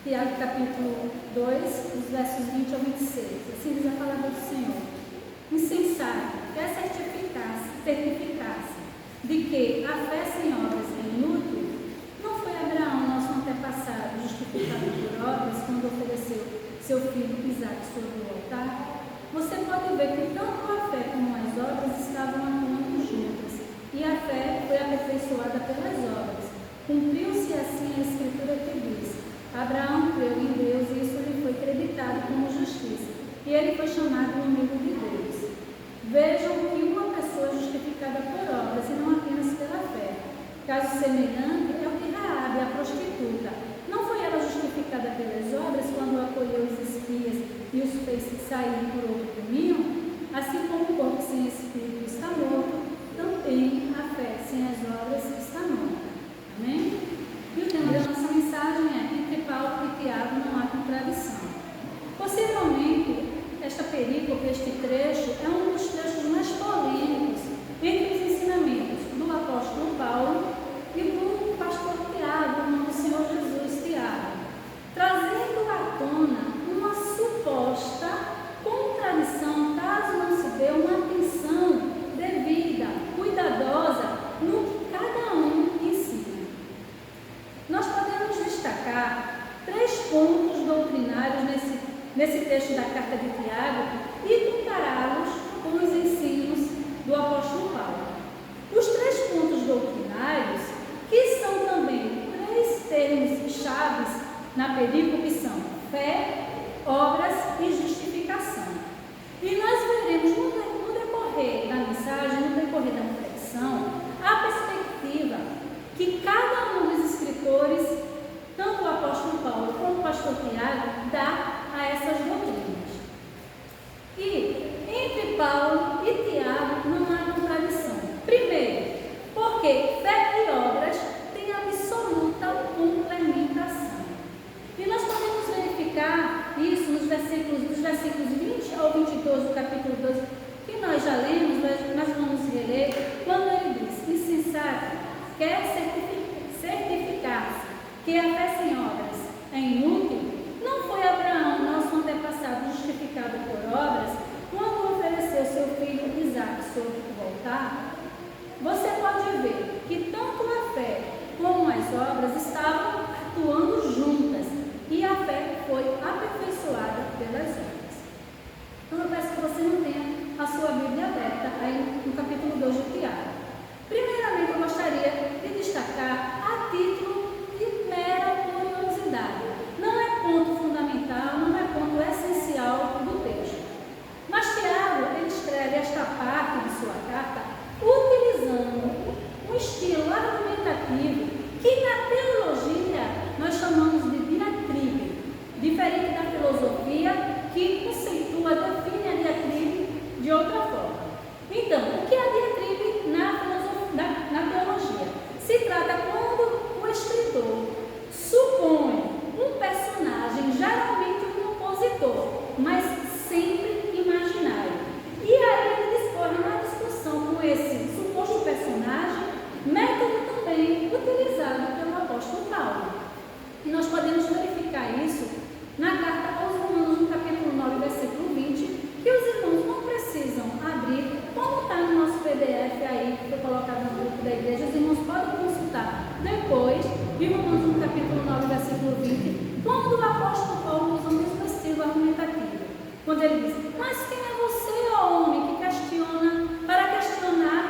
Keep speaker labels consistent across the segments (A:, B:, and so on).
A: Tiago capítulo 2, os versos 20 ao 26. Assim diz a palavra do Senhor. Insensato, quer certificar-se de que a fé sem obras é inútil? Não foi Abraão, nosso antepassado, justificado por obras quando ofereceu seu filho Isaque sobre o altar? Você pode ver que tanto a fé como as obras estavam atuando juntas, e a fé foi aperfeiçoada pelas obras. Cumpriu-se assim a escritura que diz: Abraão creu em Deus e isso lhe foi creditado como justiça, e ele foi chamado amigo de Deus. Vejam que uma pessoa é justificada por obras e não apenas pela fé. Caso semelhante é o de Raabe, a prostituta. Não foi ela justificada pelas obras quando acolheu os espias e os fez sair por outro caminho? Assim como o corpo sem espírito está morto, também a fé sem as obras está morta. Amém? E o tema da nossa mensagem é: entre Paulo e Tiago não há contradição. Possivelmente, esta perícope, este trecho, é um dos trechos mais polêmicos entre os ensinamentos do apóstolo Paulo e do pastor Tiago, irmão do Senhor Jesus, Tiago, trazendo à tona uma suposta contradição, caso não se dê uma atenção devida, cuidadosa, no que cada um ensina. Nós podemos destacar 3 pontos doutrinários nesse texto da carta de Tiago e compará-los com os ensinos do apóstolo Paulo. Os 3 pontos doutrinários, que são também 3 termos chaves na perícope, são fé, obras e justificação. E nós veremos no decorrer da mensagem, no decorrer da reflexão, a perspectiva que cada um dos escritores, tanto o apóstolo Paulo como o pastor Tiago, dá a essas doutrinas. E entre Paulo e Tiago não há contradição. Primeiro, porque fé e obras têm absoluta complementação. E nós podemos verificar isso dos versículos 20 ao 22 do capítulo 12, que nós já lemos, mas vamos reler, quando ele diz: insensato, quer certificar-se que a fé sem obras é inútil? Não foi Abraão, nosso antepassado, justificado por obras quando ofereceu seu filho Isaque sobre o altar? Você pode ver que tanto a fé como as obras estavam atuando juntas, e a fé foi aperfeiçoada pelas obras. Então eu peço que você mantenha a sua Bíblia aberta aí no capítulo 2 de Tiago. Primeiramente, eu gostaria de destacar a título de mera curiosidade. Não é ponto fundamental, não é ponto essencial do texto. Mas Tiago, ele escreve esta parte de sua carta utilizando um estilo argumentativo que na teologia nós chamamos de diatribe, diferente da filosofia que conceitua, define a diatribe de outra forma. Então, o que é a diatribe na teologia? Se trata quando o escritor supõe um personagem, geralmente um compositor, mas sempre imaginário. E aí ele discorre uma discussão com esse suposto personagem, método também utilizado pelo apóstolo Paulo. E nós podemos verificar isso na carta aos Romanos, no capítulo 9, versículo 20, que os irmãos não precisam abrir, como está no nosso PDF aí, que foi colocado no grupo da igreja, os irmãos podem consultar depois, de Romanos, no capítulo 9, versículo 20, quando o apóstolo Paulo usa o mesmo estilo argumentativo, quando ele diz: mas quem é você, ó homem, que questiona, para questionar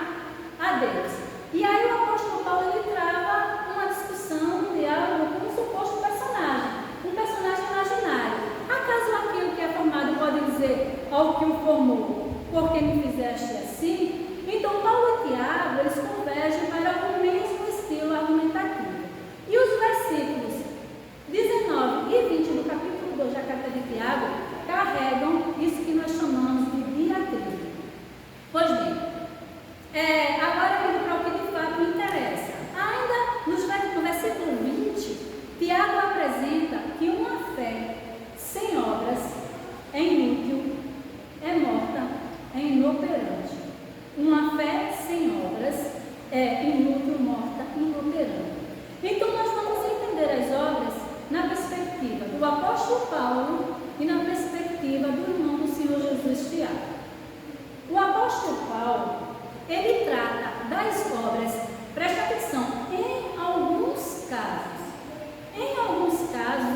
A: a Deus? E aí o apóstolo Paulo, ele trava uma discussão, um diálogo com um suposto personagem, um personagem imaginário. Acaso aquilo que é formado pode dizer ao que o formou: por que me fizeste assim? Então Paulo e Tiago, eles convergem para o mesmo estilo argumentativo. E os versículos 19 e 20 do capítulo 2 da carta de Tiago carregam isso que nós chamamos de diatribe. Pois bem, agora indo para o que de fato interessa. Ainda no versículo 20, Tiago apresenta que uma fé sem obras é inútil, é morta, é inoperante. perspectiva do apóstolo Paulo e na perspectiva do irmão do Senhor Jesus, Tiago. O apóstolo Paulo, ele trata das obras, presta atenção, em alguns casos,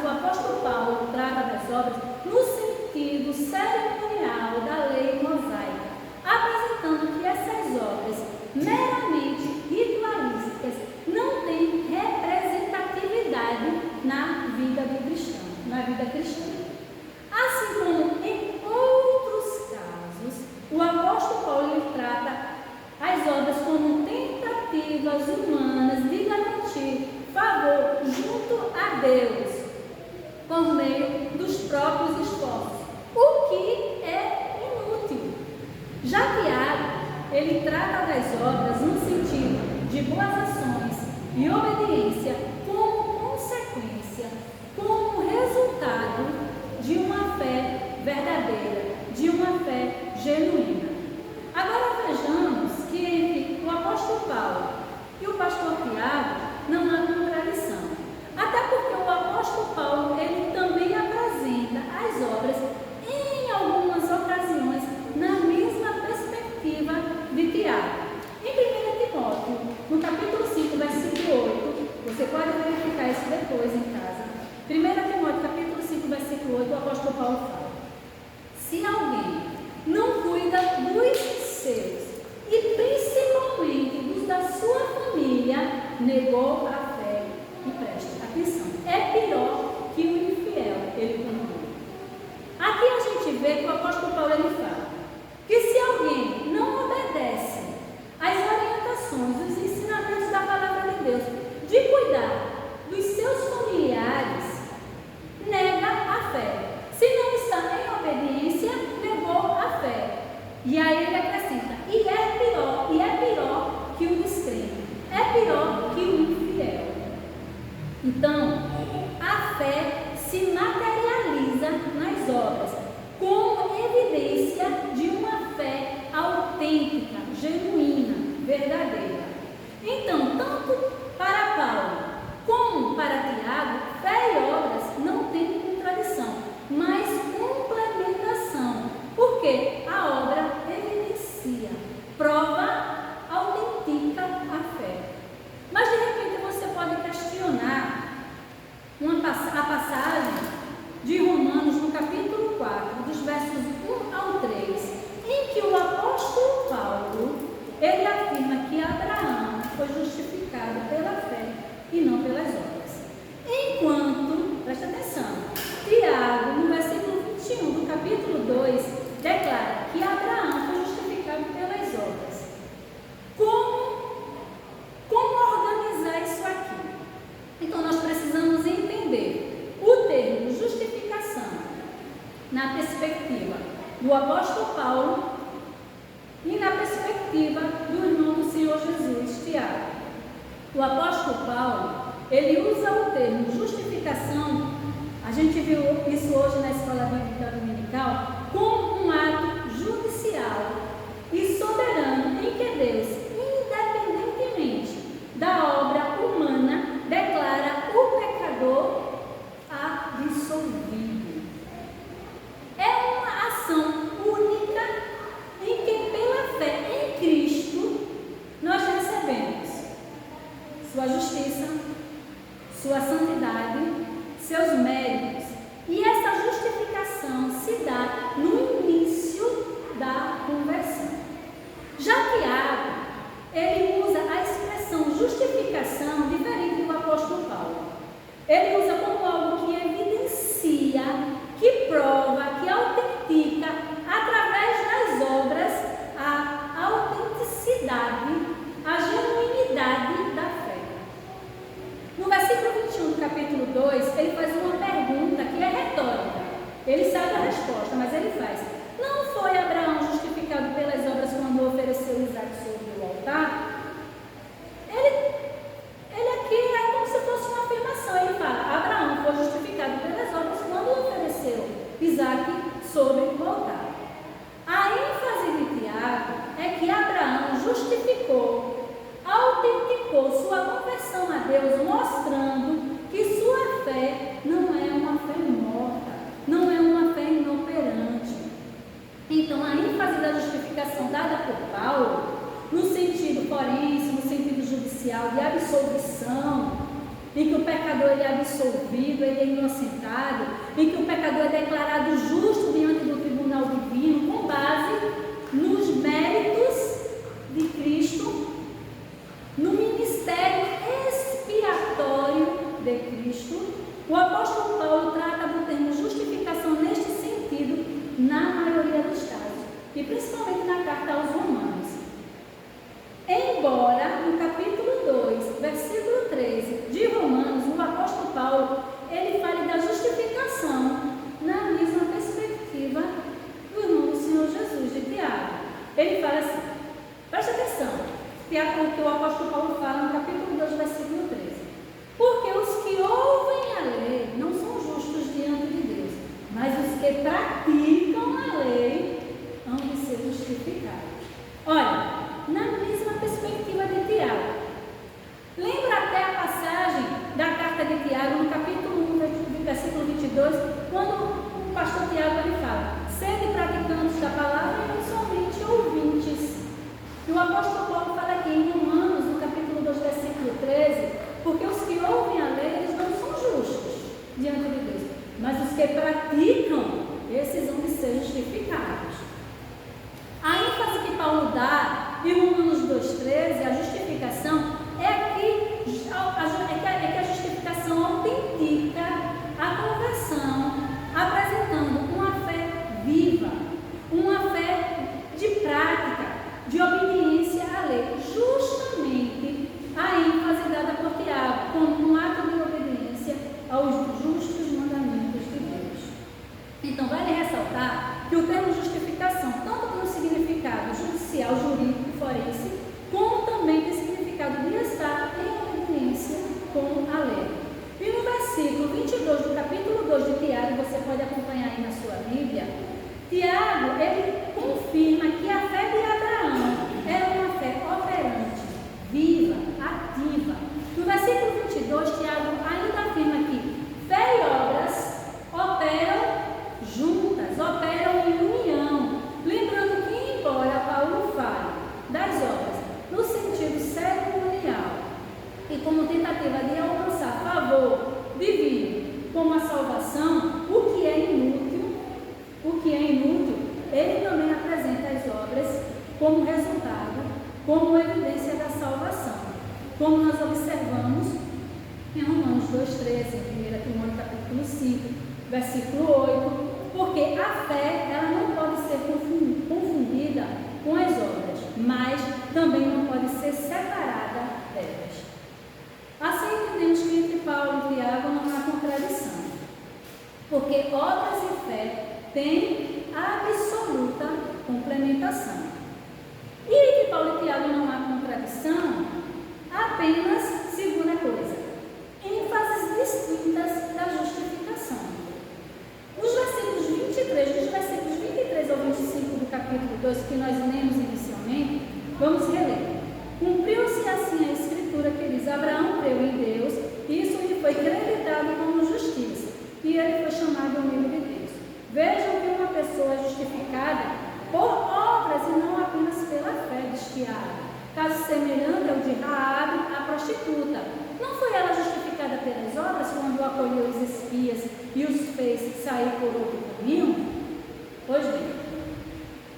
A: o apóstolo Paulo trata das obras no sentido cerimonial da lei mosaica, apresentando que essas obras meramente ritualísticas não têm representatividade na vida do cristão, na vida cristã. Assim como em outros casos, o apóstolo Paulo ele trata as obras como tentativas humanas de garantir favor junto a Deus por meio dos próprios esforços, o que é inútil. Já Tiago, ele trata das obras no sentido de boas ações e obediência como consequência, como resultado de uma fé verdadeira, de uma fé genuína. Agora vejamos que entre o apóstolo Paulo e o pastor Tiago não há contradição. Até porque o apóstolo Paulo, ele também apresenta as obras em algumas ocasiões na mesma perspectiva de Tiago. Em 1 Timóteo, no capítulo 5, versículo 8, você pode verificar isso depois em casa. 1 Timóteo, capítulo 5, versículo 8, o apóstolo Paulo fala: se alguém não cuida dos seus, e principalmente dos da sua família, negou a fé. E preste atenção, é pior que o infiel, ele conclui. Aqui a gente vê que o apóstolo Paulo ele fala que se alguém não obedece às orientações, os ensinamentos da palavra de Deus, de cuidar dos seus familiares, nega a fé. Se não está em obediência, negou a fé. E aí ele acrescenta, e é pior que o descrente, é pior que o infiel. Então, a fé se materializa nas obras como evidência de uma fé autêntica, genuína, verdadeira. Então, tanto para Paulo como para Tiago, fé e obras não têm contradição, mas complementação, porque a obra evidencia, prova, autentica a fé. Mas de repente você pode questionar a passagem de Romanos no capítulo 4, dos versos 1 ao 3, em que o apóstolo Paulo, ele afirma que Abraão foi justificado pela fé e não pelas obras. Enquanto, presta atenção, Tiago, no versículo 21 do capítulo 2, declara que Abraão foi justificado pelas obras. Como organizar isso aqui? Então nós precisamos entender o termo justificação na perspectiva do apóstolo Paulo e na perspectiva do irmão do Senhor Jesus, Tiago. O apóstolo Paulo, ele usa o termo justificação, a gente viu isso hoje na escola bíblica dominical, como um ato judicial e soberano em que Deus, independentemente da obra humana, declara o pecador absolvido. É uma ação única em que, pela fé em Cristo, nós recebemos sua justiça, sua santidade, seus méritos. E essa justificação se dá no início da conversão. Já Tiago, ele usa a expressão justificação diferente do apóstolo Paulo. Ele usa como algo que evidencia, que prova, que autentica, através das obras, a autenticidade, a genuinidade da fé. No versículo 21 do capítulo 2, ele faz uma pergunta que é retórica. Ele sabe a resposta, inocentado, em que o pecador é declarado justo diante do tribunal divino, com base nos méritos de Cristo, no ministério expiatório de Cristo. O apóstolo Paulo trata do termo justificação neste sentido na maioria dos casos, e principalmente na carta aos Romanos. Embora no capítulo 2, versículo 13 de Romanos, o apóstolo Paulo, ele fale da justificação na mesma perspectiva do irmão do Senhor Jesus, de Tiago. Ele fala assim, presta atenção, o que o apóstolo Paulo fala no capítulo 2, versículo 13. Porque os que ouvem a lei não são justos diante de Deus, mas os que praticam a lei hão de ser justificados. Olha, na mesma perspectiva de Tiago. Lembra até a passagem da carta de Tiago, no capítulo 1, versículo 22, quando o pastor Tiago ele fala, sede praticantes da palavra e não somente ouvintes. E o apóstolo Paulo fala aqui em Romanos, no capítulo 2, versículo 13, porque os que ouvem a lei, eles não são justos diante de Deus, mas os que praticam, esses vão ser justificados. A ênfase que Paulo dá em Romanos 2,13, a justificação, é que a justificação autentica a conversão, apresentando uma fé viva, uma fé de prática, de obediência à lei, justamente a ênfase dada por Tiago, como um ato de obediência aos justos mandamentos de Deus. Então, vale ressaltar que o termo justificação, tanto no significado judicial, jurídico, forense, como também tem significado de estar em obediência com a lei. E no versículo 22 do capítulo 2 de Tiago, você pode acompanhar aí na sua Bíblia, Tiago, ele confirma que a fé de Abraão era uma fé operante, viva, ativa. No versículo 22, Tiago ainda afirma que fé e obras operam juntas, operam em união. Lembrando que, embora Paulo fale das obras no sentido cerimonial e como tentativa de alcançar favor divino, como a salvação, o que é inútil, ele também apresenta as obras como resultado, como evidência da salvação, como nós observamos em Romanos 2,13, em 1 Timóteo capítulo 5, versículo 8, porque a fé ela não pode ser confundida com as obras, mas também não pode ser separada delas. Assim entendemos que entre Paulo e Tiago não há contradição, porque obras e fé têm absoluta complementação. E entre Paulo e Tiago não há contradição, apenas, segunda coisa, ênfases distintas da justificação. Nos versículos 23 ao 25 do capítulo 2, que nós lemos inicialmente, vamos reler. Cumpriu-se assim a escritura que diz, Abraão creu em Deus, e isso lhe foi creditado como justiça, e ele foi chamado amigo de Deus. Vejam que uma pessoa é justificada por obras e não apenas pela fé, diz Tiago. Caso semelhante ao de Raabe, a prostituta. Não foi ela justificada pelas obras quando acolheu os espias e os fez sair por outro caminho? Pois bem,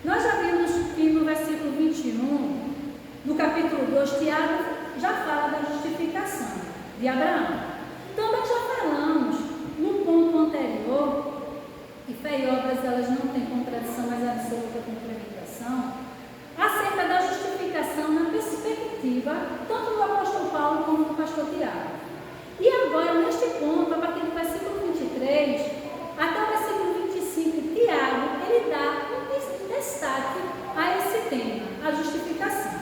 A: nós já vimos que no versículo 21 do capítulo 2, Tiago já fala da justificação de Abraão. Também já falamos no ponto anterior que fé e obras elas não têm contradição, mas absoluta complementação, acerca da justificação na perspectiva tanto do apóstolo Paulo como do pastor Tiago. E agora, neste ponto, a partir do versículo 23 até o versículo 25, Tiago, ele dá um destaque a esse tema, a justificação.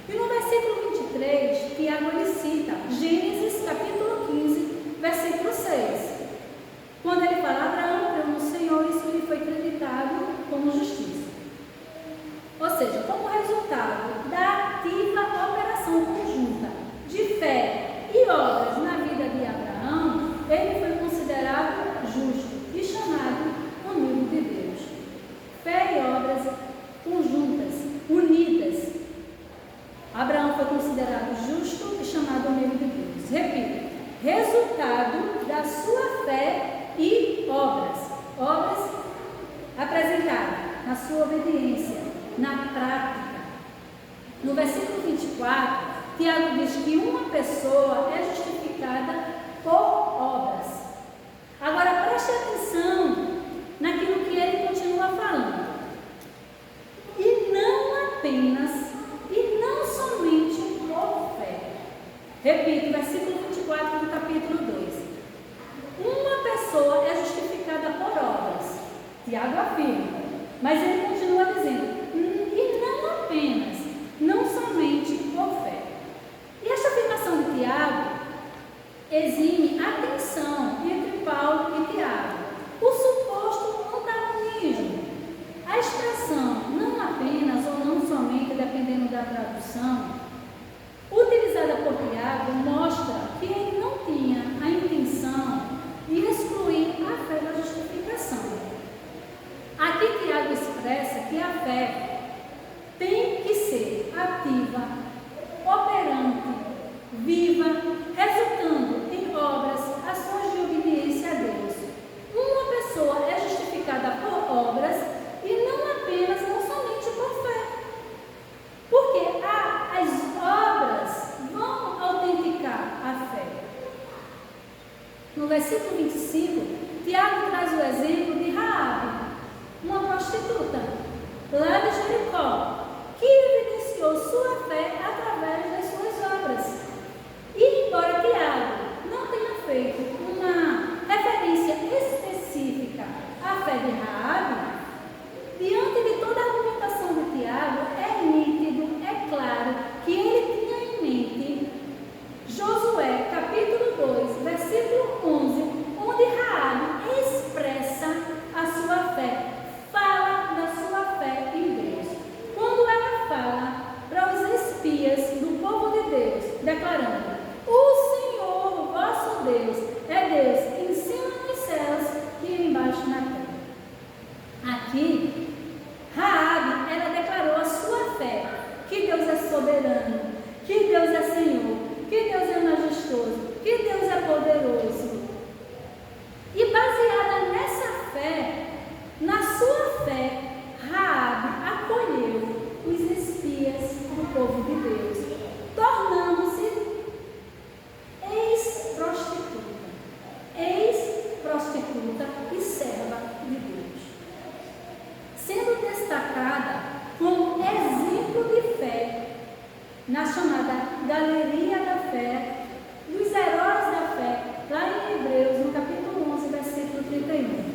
A: E no versículo 23, Tiago ele cita Gênesis capítulo 15, versículo 6. Quando ele fala, Abraão creu no Senhor, isso lhe foi creditado como justiça. Ou seja, como resultado da ativa operação conjunta de fé e obras na vida de Abraão, ele foi considerado justo e chamado amigo de Deus. Fé e obras conjuntas, unidas. Abraão foi considerado justo e chamado amigo de Deus. Repito, resultado da sua fé Obras apresentadas na sua obediência, na prática. No versículo 24, Tiago diz que uma pessoa é justificada por obras. Agora preste atenção naquilo que ele continua falando. E não apenas, e não somente por fé. Repito, versículo 24 do capítulo 2. Uma pessoa é justificada por obras. Tiago afirma, mas ele continua dizendo, e não apenas, não somente por fé. E esta afirmação de Tiago exime a tensão entre Paulo e Tiago, o suposto antagonismo. A expressão não apenas ou não somente, dependendo da tradução, utilizada por Tiago, mostra que ele não tinha a intenção de excluir a fé da justificação. Aqui Tiago expressa que a fé tem que ser ativa, operante, viva, resultando em obras, ações de obediência a Deus. Uma pessoa é justificada por obras e não apenas, não somente por fé. Porque as obras vão autenticar a fé. No versículo 25, Tiago traz o exemplo de Raabe, uma prostituta lá de Jericó, que evidenciou sua fé através das suas obras. E embora Tiago não tenha feito uma referência específica à fé de Raabe, diante de toda a argumentação de Tiago, é nítido, é claro, que ele tinha em mente Josué, capítulo 2, versículo 11, onde Raabe expressa a sua fé, fala da sua fé em Deus. Quando ela fala para os espias do povo de Deus, declarando, o Senhor, vosso Deus, é Deus em cima nos céus e embaixo na terra. Aqui, Raabe, ela declarou a sua fé, que Deus é soberano, que Deus é Senhor, que Deus é majestoso, que Deus é poderoso. E baseada nessa fé, na sua fé, Raabe acolheu os espias do povo de Deus, tornando-se ex-prostituta e serva de Deus, sendo destacada como exemplo de fé na chamada Galeria da Fé, dos heróis da fé, lá em Hebreus, no capítulo 11, versículo 31.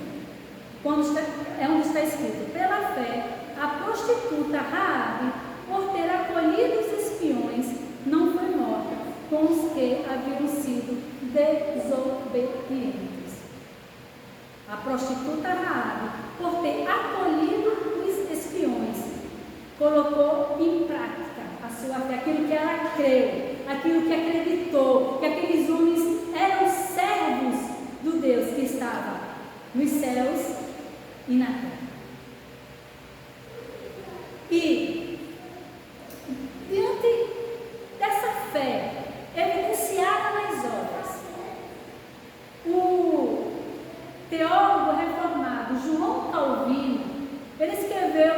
A: É onde está escrito, pela fé, a prostituta Raabe, por ter acolhido os espiões, não foi morta com os que haviam sido desobedientes. A prostituta Raabe, por ter acolhido os espiões, colocou em prática a sua fé, aquilo que ela creu, aquilo que acreditou, que aqueles homens eram servos do Deus que estava nos céus e na terra. E diante dessa fé evidenciada nas obras, o teólogo reformado João Calvino, ele escreveu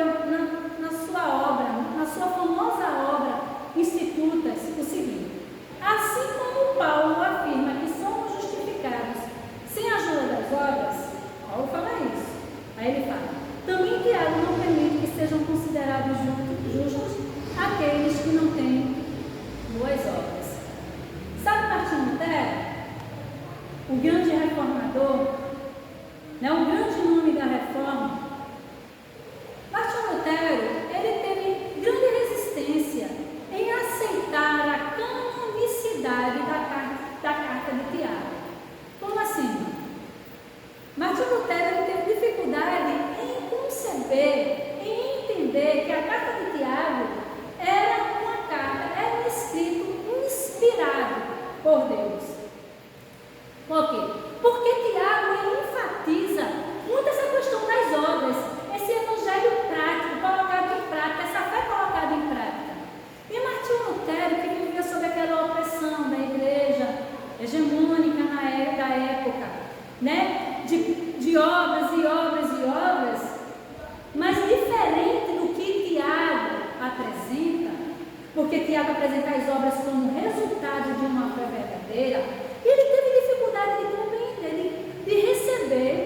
A: na sua obra, na sua famosa obra Institutas, o seguinte: assim como Paulo afirma que somos justificados sem a ajuda das obras, Paulo fala isso. Aí ele fala, também Tiago não permite que sejam considerados justos aqueles que não têm boas obras. Sabe Martinho Lutero, o grande reformador, né, o grande nome da reforma? Martinho Lutero, ele teve grande resistência em aceitar a canonicidade da carta de Tiago. Como assim? Martinho Lutero teve dificuldade em conceber, em entender que a carta de Tiago era uma carta, era um escrito inspirado por Deus. Por quê? Porque Tiago ele enfatiza muito essa questão das obras, esse evangelho prático colocado em prática, essa fé colocada em prática. E Martinho Lutero, que vivia sob aquela opressão da igreja hegemônica da época, né? De obras e obras porque Tiago apresenta as obras como resultado de uma fé verdadeira, e ele teve dificuldade de compreender, de receber